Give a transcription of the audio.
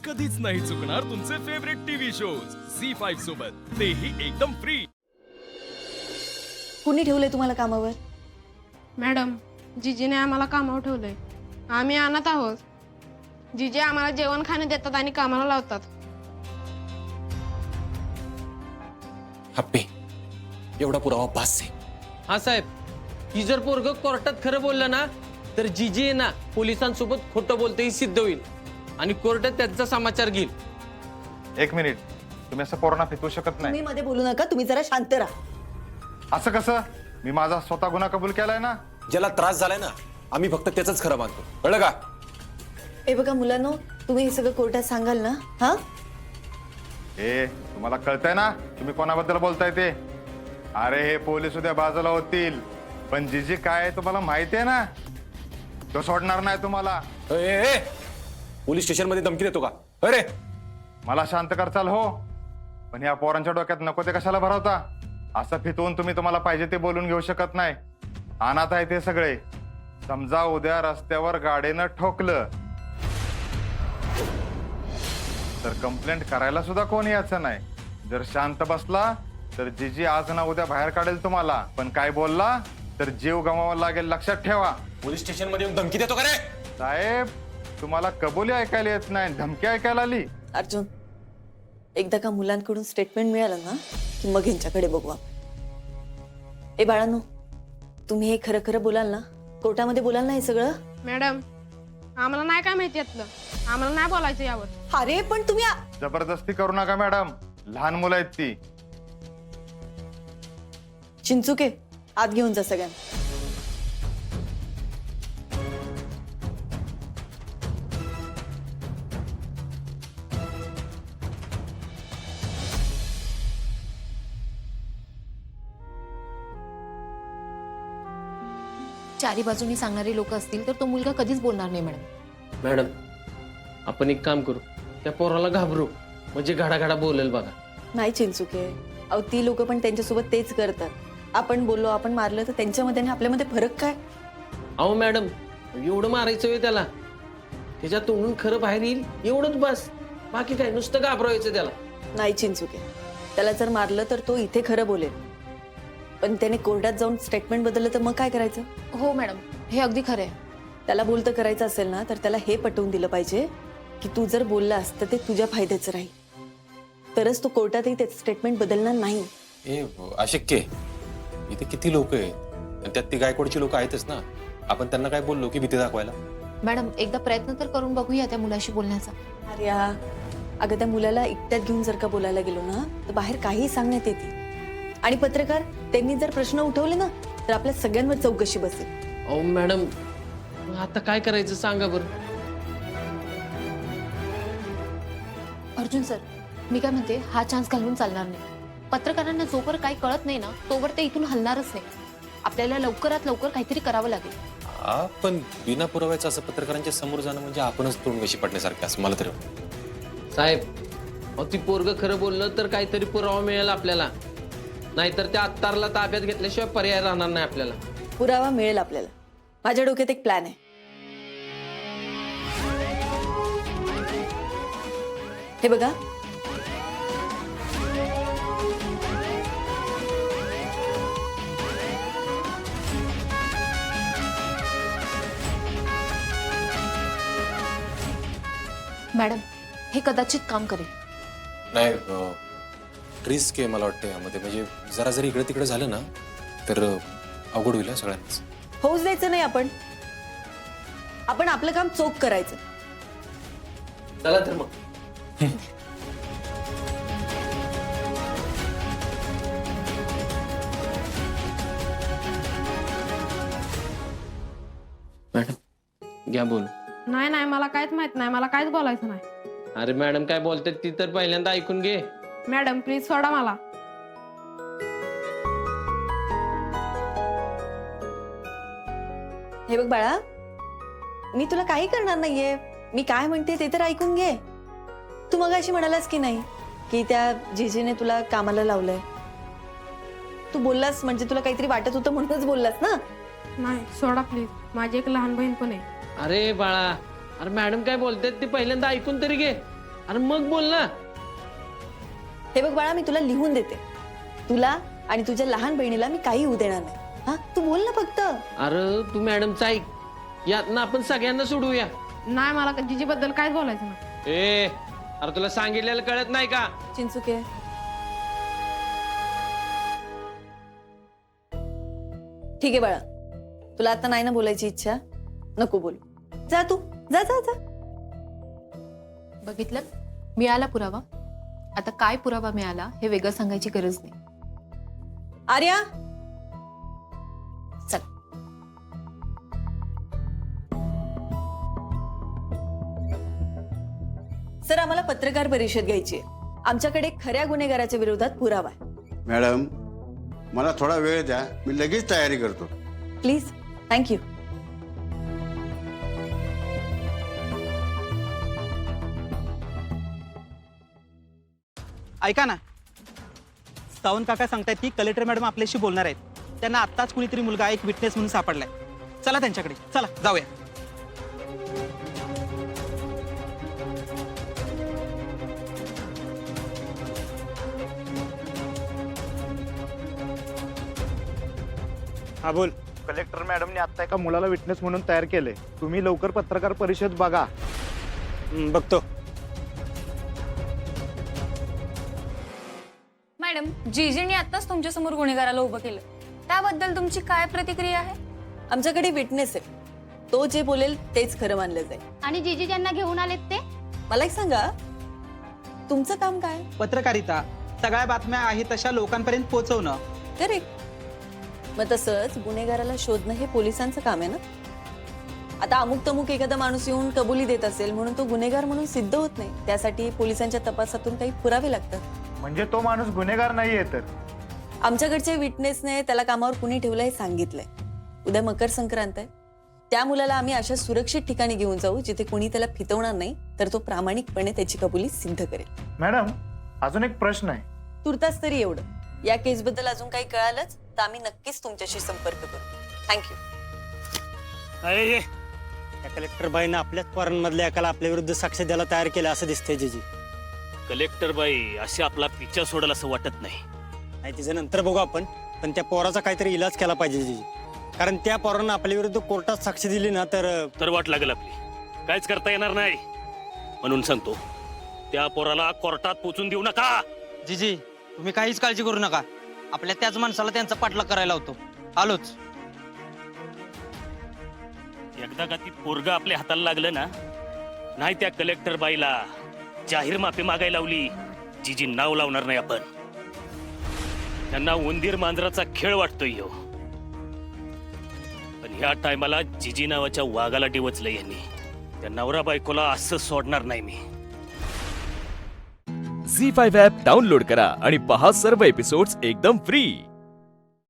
कधीच नाही चुकणार तुमचे फेवरेट टीव्ही शोज झी5 सोबत, तेही एकदम फ्री। कुणी ठेवलंय तुम्हाला कामावर? मॅडम, जीजीने आम्हाला कामावर ठेवलंय। आम्ही अनाथ आहोत। जीजी आम्हाला जेवण खाणे देतात आणि कामाला लावतात। हप्पे एवढा पुरावा बास आहे। हा साहेब, ही जर पोरग कोर्टात खरं बोललं ना तर जीजी आहे ना पोलिसांसोबत खोटं बोलते ही सिद्ध होईल आणि कोर्ट त्याचा समाचार घेईल। एक मिनिट, तुम्ही असं पोरांना फितवू शकत नाही। तुम्ही मध्ये बोलू नका, तुम्ही जरा शांत राहा। असं कसं? मी माझा स्वतः गुन्हा कबूल केलाय ना। ज्याला त्रास झालाय ना आम्ही फक्त त्याच खरं मानतो, कळलं का? हे बघा मुलांनो, तुम्ही हे सगळं कोर्टात सांगाल ना? हा, ए तुम्हाला कळतंय ना तुम्ही कोणाबद्दल बोलताय ते? अरे हे पोलीस उद्या बाजूला होतील, पण जीजी काय आहे तुम्हाला माहिती आहे ना। तो सोडणार नाही तुम्हाला। पोलीस स्टेशन मध्ये धमकी देतो का? अरे मला शांत करचाल हो, पण या पोरांच्या डोक्यात नको ते कशाला भरवता? असं फितवून तुम्हाला पाहिजे ते बोलून घेऊ शकत नाही। अनाथ आहे ते सगळे। समजा उद्या रस्त्यावर गाडीनं ठोकलं तर कंप्लेंट करायला सुद्धा कोणी यायचं नाही। जर शांत बसला तर जीजी आज ना उद्या बाहेर काढेल तुम्हाला, पण काय बोलला तर जीव गमावा लागेल, लक्षात ठेवा। पोलीस स्टेशन मध्ये येऊन धमकी देतो का रे? साहेब, तुम्हाला कबुली ऐकायला येत नाही, धमकी ऐकायला आली। अर्जुन, एकदा का मुलांकडून स्टेटमेंट मिळालं ना की मग यांच्याकडे बघू आपण। ए बाळांनो, तुम्ही हे खरं खरं बोलाल ना? कोर्टामध्ये बोलाल ना हे सगळं? मॅडम, आम्हाला नाही काय माहिती यातलं। आम्हाला नाही बोलायचं यावर। अरे पण तुम्ही जबरदस्ती करू नका मॅडम, लहान मुलं आहेत ती। चिंचुके, आत घेऊन जा सगळ्यांना। चारी बाजूनी सांगणारे लोक असतील तर तो मुलगा कधीच बोलणार नाही मॅडम। मॅडम, आपण एक काम करू, त्या पोराला घाबरू, म्हणजे घाडाघाडा बोलेल बघा। नाही चिंचुके, अहो ती लोक पण त्यांच्यासोबत तेच करतात। आपण बोललो, आपण मारलं तर त्यांच्यामध्ये आणि आपल्यामध्ये फरक काय? अहो मॅडम, एवढं मारायचं वेळ त्याला, त्याच्या तोंडून खरं बाहेर येईल एवढंच बस, बाकी काय नुसतं घाबरवायचं त्याला। नाही चिंचुके, त्याला जर मारलं तर तो इथे खरं बोलेल, पण त्याने कोर्टात जाऊन स्टेटमेंट बदललं तर मग काय करायचं? हो मॅडम, हे अगदी खरं आहे। त्याला बोलतं करायचं असेल ना तर त्याला हे पटवून दिलं पाहिजे की तू जर बोललास तर ते तुझ्या फायद्याचं राहील, तरच तो कोर्टातही त्याचं स्टेटमेंट बदलणार नाही। ए अशक्य आहे, इथे किती लोक आहेत आणि त्यात ती गायकवाडची लोक आहेतच ना। आपण त्यांना काय बोललो की भीती दाखवायला? मॅडम, एकदा प्रयत्न तर करून बघूया त्या मुलाशी बोलण्याचा। अरे अगं त्या मुलाला एकट्यात घेऊन जर का बोलायला गेलो ना तर बाहेर काहीही सांगण्यात येते, आणि पत्रकार त्यांनी जर प्रश्न उठवले ना तर आपल्या सगळ्यांवर चौकशी बसेल। अहो मॅडम, आता काय करायचं सांगा बरं? अर्जुन सर, मी काय म्हणते, हा चान्स घालवून चालणार नाही। पत्रकारांना जोपर्यंत काही कळत नाही ना तोवर ते इथून हलणारच नाही। आपल्याला लवकरात लवकर काहीतरी करावं लागेल। हा, पण बिना पुराव्याचं असं पत्रकारांच्या समोर जाणं म्हणजे आपणच तोंड कशी पडण्यासारखं असं मला तरी वाटतं। साहेब, अहो ती पोरग खरं बोललं तर काहीतरी पुरावा मिळेल आपल्याला, नाहीतर त्या अत्तारला ताब्यात घेतल्याशिवाय पर्याय राहणार नाही आपल्याला। पुरावा मिळेल आपल्याला। माझ्या डोक्यात एक प्लॅन आहे। हे बघा, मॅडम, हे कदाचित काम करेल। नाही, रिस्क आहे मला वाटतं यामध्ये, म्हणजे जरा जरी इकडे तिकडे झालं ना तर अवघड होईल सगळ्यांनाच। होऊच द्यायचं नाही आपण आपलं काम चोख करायचं। चला तर मग। मॅडम, घ्या बोल। नाही नाही, मला काहीच माहित नाही। मला काहीच बोलायचं नाही। अरे मॅडम काय बोलतात ती तर पहिल्यांदा ऐकून घे। मॅडम, प्लीज सोडा मला। हे बघ बाळा, मी तुला काही करणार नाहीये। मी काय म्हणते ते तर ऐकून घे। तू मगाशी म्हणालास की नाही की त्या जीजीने तुला कामाला लावलंय? तू बोललास म्हणजे तुला काहीतरी वाटत होतं म्हणूनच बोललास ना? नाही, सोडा प्लीज। माझी एक लहान बहीण पण आहे। अरे बाळा, अरे मॅडम काय बोलतात ती पहिल्यांदा ऐकून तरी घे। अरे मग बोल ना. हे बघ बाळा, मी तुला लिहून देते. तुला आणि तुझ्या लहान बहिणीला मी काही होऊ देणार नाही. हा, तू बोल ना फक्त. अरे तू मॅडमचं ऐक, यातनं आपण सगळ्यांना सोडूया. नाही, मला जिजी बद्दल काहीच बोलायचं नाही. अरे तुला सांगितलेलं कळत नाही का? चिंचुके, ठीक आहे बाळा, तुला आता नाही ना बोलायची इच्छा, नको बोल. जा तू, जा जा जा. बघितलं, मिळाला पुरावा. आता काय पुरावा मिळाला हे वेगळं सांगायची गरज नाही. आर्या, चल. सर, आम्हाला पत्रकार परिषद घ्यायची आहे. आमच्याकडे खऱ्या गुन्हेगाराच्या विरोधात पुरावा आहे. मॅडम, मला थोडा वेळ द्या, मी लगेच तयारी करतो. Please, thank you. ऐका ना, सावंत काका सांगतायत की कलेक्टर मॅडम आपल्याशी बोलणार आहेत. त्यांना आत्ताच कुणीतरी मुलगा एक विटनेस म्हणून सापडलाय. चला त्यांच्याकडे, चला जाऊया. हा बोल. कलेक्टर मॅडमने आता एका मुलाला विटनेस म्हणून तयार केले. तुम्ही लवकर पत्रकार परिषद बघा. बघतो. मॅडम, जीजीने आताच तुमच्या समोर गुन्हेगाराला उभं केलं, त्याबद्दल तुमची काय प्रतिक्रिया आहे? आमच्याकडे विटनेस आहे. तो जे बोलेल तेच खरं मानलं जाईल. आणि जीजी ज्यांना घेऊन आलेत ते? मला एक सांगा, तुमचं काम काय? पत्रकारिता, सगळ्या बातम्या आहेत तशा लोकांपर्यंत पोहोचवणं. करेक्ट. मग तसंच गुन्हेगाराला शोधणं हे पोलिसांचं काम आहे ना. आता अमुक तमुक एखादा माणूस येऊन कबुली देत असेल म्हणून तो गुन्हेगार म्हणून सिद्ध होत नाही. त्यासाठी पोलिसांच्या तपासातून काही पुरावे लागतात. म्हणजे तो माणूस गुन्हेगार नाहीये तर? आमच्याकडच्या विटनेसने त्याला कामावर कुणी ठेवलं हे सांगितलंय. उद्या मकर संक्रांत आहे. त्या मुलाला आम्ही अशा सुरक्षित ठिकाणी घेऊन जाऊ जिथे कुणी त्याला फितवणार नाही, तर तो प्रामाणिकपणे त्याची कबुली सिद्ध करेल. मॅडम, अजून एक प्रश्न आहे. तुर्तास तरी एवढं. या केसबद्दल अजून काही कळालंच तर आम्ही नक्कीच तुमच्याशी संपर्क करू. थँक्यू. त्या कलेक्टर बाईनं आपल्याच पोरांमधल्या एकाला आपल्या विरुद्ध साक्ष द्यायला तयार केलं असं दिसतंय जीजी. कलेक्टर बाई अशी आपला पिच्चा सोडेल असं वाटत नाही. नाही, तिचं नंतर बघू आपण, पण त्या पोराचा काहीतरी इलाज केला पाहिजे जीजी. कारण त्या पोरांना आपल्या विरुद्ध कोर्टात साक्ष दिली ना तर वाट लागेल आपली. काहीच करता येणार नाही. म्हणून सांगतो, त्या पोराला कोर्टात पोचून देऊ नका. जीजी, तुम्ही काहीच काळजी करू नका. आपल्या त्याच माणसाला त्यांचा पाठलाग करायला होतो. आलोच. एकदा का ती पोरग आपल्या हाताला लागलं ना, नाही त्या कलेक्टर बाईला जाहीर माफी मागायला लावली, जीजी नाव लावणार नाही आपण. त्यांना उंदीर मांजराचा खेळ वाटतोय ह्यो. पण ह्या टायमाला जीजी नावाच्या वाघाला डिवचलं यांनी. त्या नवरा बायकोला असं सोडणार नाही मी. झी 5 ॲप डाउनलोड करा आणि पहा सर्व एपिसोड्स एकदम फ्री.